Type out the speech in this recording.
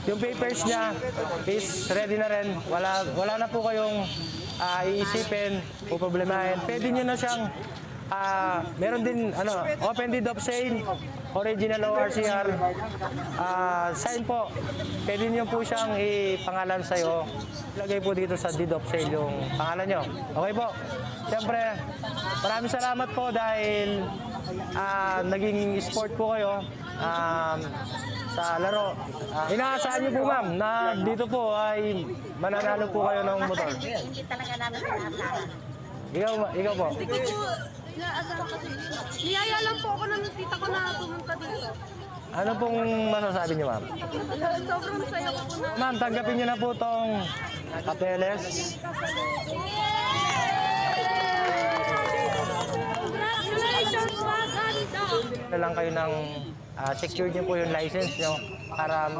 Yung papers niya is ready na rin. Wala na po kayong iisipin o problemahin. Pwede nyo na siyang meron din open deed of sale, original ORCR, sign po. Pwede nyo po siyang ipangalan sa'yo. Lagay po dito sa deed of sale yung pangalan nyo. Okay po. Siyempre, maraming salamat po dahil naging sport po kayo sa laro. Inaasahan niyo po ma'am na dito po ay mananalo po kayo ng motor. Hindi talaga namin inaasahan. Ikaw po. Hindi ko inaasahan kasi niyaya lang po ako ng tita ko na pumunta dito. Ano pong masasabi niyo ma'am? Sobrang saya ko po na. Ma'am, tanggapin niyo na po tong papeles. Congratulations, mga ganda! Na lang kayo ng secure niyo po yung license niyo para